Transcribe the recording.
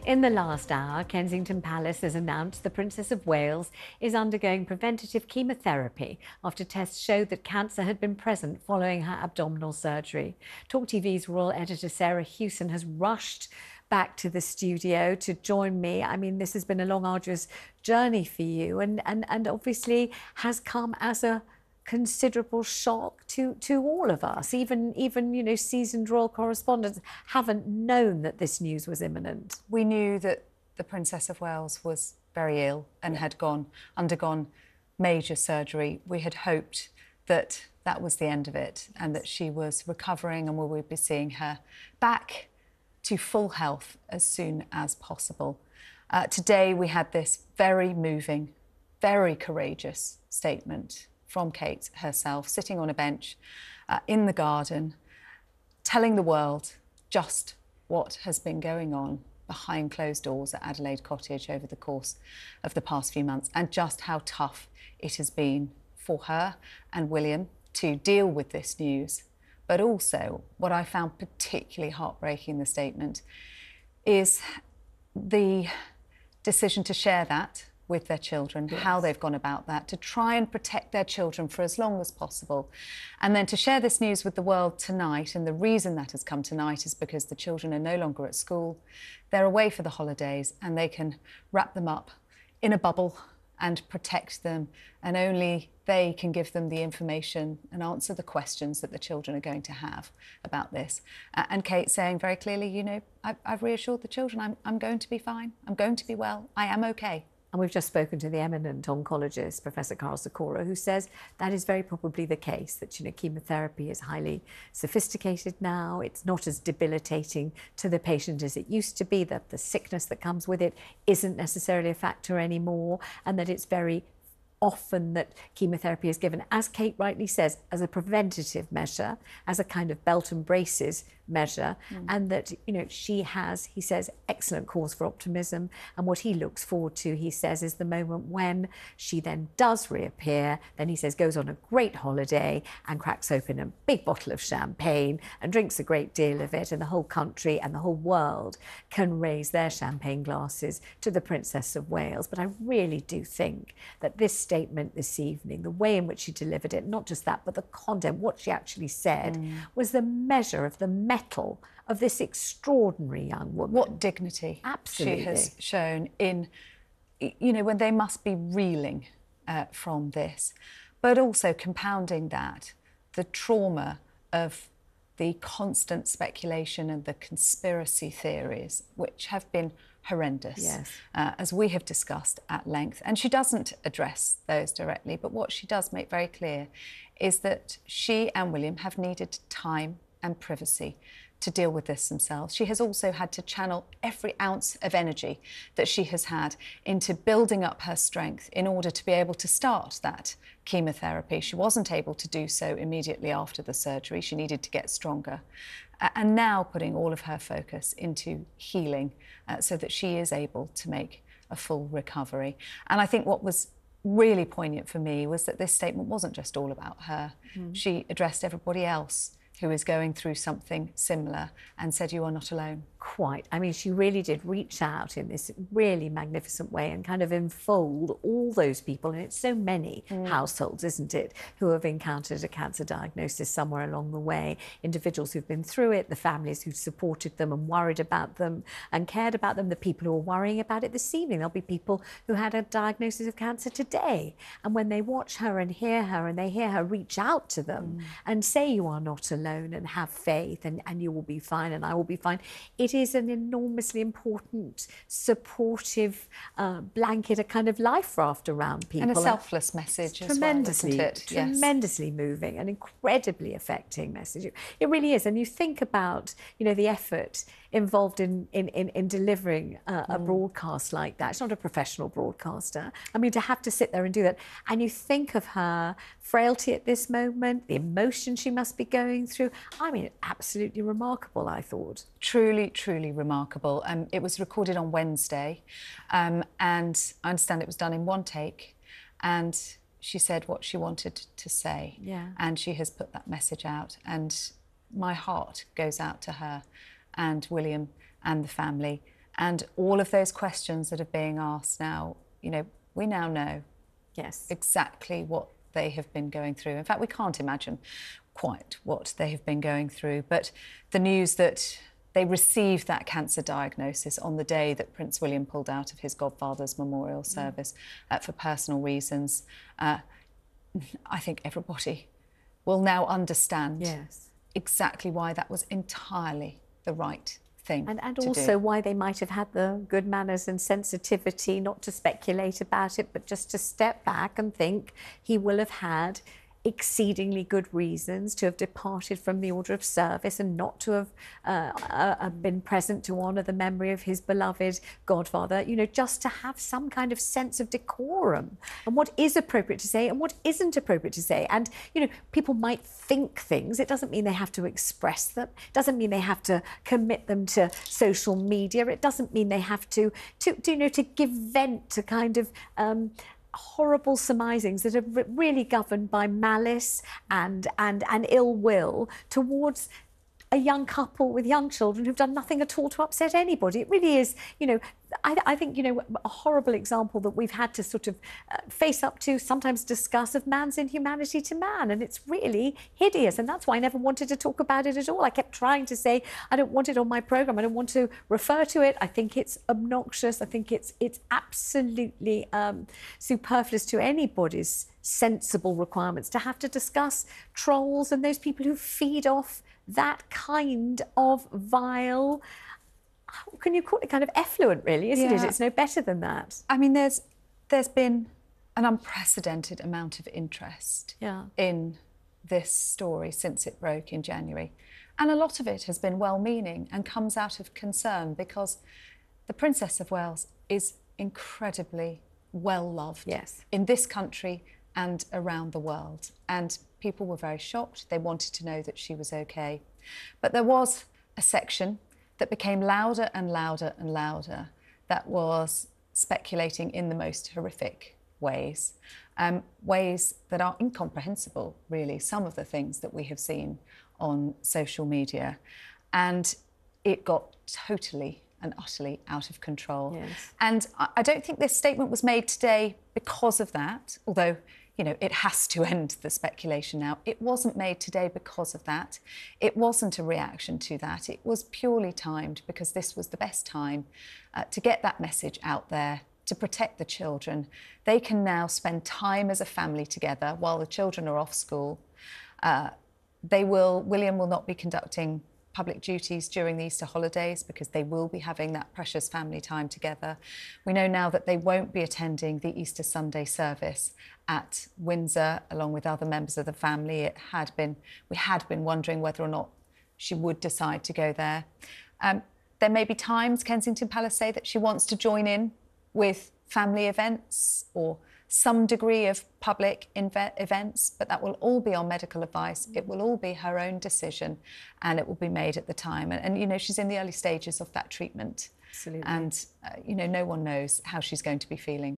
In the last hour, Kensington Palace has announced the Princess of Wales is undergoing preventative chemotherapy after tests showed that cancer had been present following her abdominal surgery. talkTV's royal editor Sarah Hewson has rushed back to the studio to join me. I mean, this has been a long, arduous journey for you and obviously has come as a considerable shock to all of us. Even seasoned royal correspondents haven't known that this news was imminent. We knew that the Princess of Wales was very ill and had undergone major surgery. We had hoped that that was the end of it and that she was recovering and we would be seeing her back to full health as soon as possible. Today we had this very moving, very courageous statement from Kate herself, sitting on a bench in the garden, telling the world just what has been going on behind closed doors at Adelaide Cottage over the course of the past few months, and just how tough it has been for her and William to deal with this news. But also, what I found particularly heartbreaking in the statement is the decision to share that with their children, yes, how they've gone about that, to try and protect their children for as long as possible. And then to share this news with the world tonight. And the reason that has come tonight is because the children are no longer at school. They're away for the holidays and they can wrap them up in a bubble and protect them. And only they can give them the information and answer the questions that the children are going to have about this. And Kate saying very clearly, you know, I've reassured the children, I'm going to be fine. I'm going to be well. I am okay. And we've just spoken to the eminent oncologist, Professor Sakura, who says that is very probably the case, that, chemotherapy is highly sophisticated now. It's not as debilitating to the patient as it used to be, that the sickness that comes with it isn't necessarily a factor anymore, and that it's very often that chemotherapy is given, as Kate rightly says, as a preventative measure, as a kind of belt and braces measure, and that, she has, he says, excellent cause for optimism. And what he looks forward to, he says, is the moment when she then does reappear, then he says goes on a great holiday and cracks open a big bottle of champagne and drinks a great deal of it, and the whole country and the whole world can raise their champagne glasses to the Princess of Wales. But I really do think that this statement this evening, the way in which she delivered it, not just that, but the content, what she actually said, was the measure of the mettle of this extraordinary young woman. What dignity Absolutely. She has shown in, when they must be reeling from this, but also compounding that, the trauma of the constant speculation and the conspiracy theories, which have been horrendous, yes, as we have discussed at length. And she doesn't address those directly, but what she does make very clear is that she and William have needed time and privacy to deal with this themselves. She has also had to channel every ounce of energy that she has had into building up her strength in order to be able to start that chemotherapy. She wasn't able to do so immediately after the surgery. She needed to get stronger. And now putting all of her focus into healing so that she is able to make a full recovery. And I think what was really poignant for me was that this statement wasn't just all about her. She addressed everybody else who is going through something similar and said, you are not alone. Quite. I mean, she really did reach out in this really magnificent way and kind of enfold all those people, and it's so many households, isn't it, who have encountered a cancer diagnosis somewhere along the way, individuals who've been through it, the families who supported them and worried about them and cared about them, the people who are worrying about it this evening. There'll be people who had a diagnosis of cancer today, and when they watch her and hear her and they hear her reach out to them and say you are not alone and have faith and you will be fine and I will be fine, it is an enormously important, supportive blanket, a kind of life raft around people. And a selfless message as well, isn't it? Tremendously moving, an incredibly affecting message. It really is. And you think about, the effort involved in delivering a broadcast like that. It's not a professional broadcaster. I mean, to have to sit there and do that. And you think of her frailty at this moment, the emotion she must be going through. I mean, absolutely remarkable, I thought. Truly, truly remarkable. It was recorded on Wednesday, and I understand it was done in one take, and she said what she wanted to say. Yeah. And she has put that message out, and my heart goes out to her and William and the family. And all of those questions that are being asked now, you know, we now know yes, exactly what they have been going through. In fact, we can't imagine quite what they have been going through. But the news that they received that cancer diagnosis on the day that Prince William pulled out of his godfather's memorial service for personal reasons, I think everybody will now understand yes, exactly why that was entirely the right thing and to also do. why they might have had the good manners and sensitivity not to speculate about it, but just to step back and think he will have had exceedingly good reasons to have departed from the order of service and not to have been present to honour the memory of his beloved godfather, you know, just to have some kind of sense of decorum and what is appropriate to say and what isn't appropriate to say. And, you know, people might think things. It doesn't mean they have to express them. It doesn't mean they have to commit them to social media. It doesn't mean they have to you know, to give vent to kind of horrible surmisings that are really governed by malice and ill will towards a young couple with young children who've done nothing at all to upset anybody. It really is, you know, I think, you know, a horrible example that we've had to sort of face up to, sometimes discuss, of man's inhumanity to man. And it's really hideous. And that's why I never wanted to talk about it at all. I kept trying to say, I don't want it on my programme. I don't want to refer to it. I think it's obnoxious. I think it's absolutely superfluous to anybody's sensible requirements to have to discuss trolls and those people who feed off that kind of vile, how can you call it, kind of effluent, really, isn't it? It's no better than that. I mean, there's been an unprecedented amount of interest in this story since it broke in January. And a lot of it has been well-meaning and comes out of concern because the Princess of Wales is incredibly well-loved in this country and around the world. And people were very shocked. They wanted to know that she was okay. But there was a section that became louder and louder and louder that was speculating in the most horrific ways, ways that are incomprehensible, really, some of the things that we have seen on social media. And it got totally and utterly out of control. And I don't think this statement was made today because of that, although, you know, it has to end the speculation now. It wasn't made today because of that. It wasn't a reaction to that. It was purely timed because this was the best time to get that message out there, to protect the children. They can now spend time as a family together while the children are off school. William will not be conducting public duties during the Easter holidays because they will be having that precious family time together. We know now that they won't be attending the Easter Sunday service at Windsor along with other members of the family. We had been wondering whether or not she would decide to go there. There may be times, Kensington Palace say, that she wants to join in with family events or some degree of public events, but that will all be on medical advice. It will all be her own decision and it will be made at the time. And you know, she's in the early stages of that treatment. Absolutely. And, you know, no one knows how she's going to be feeling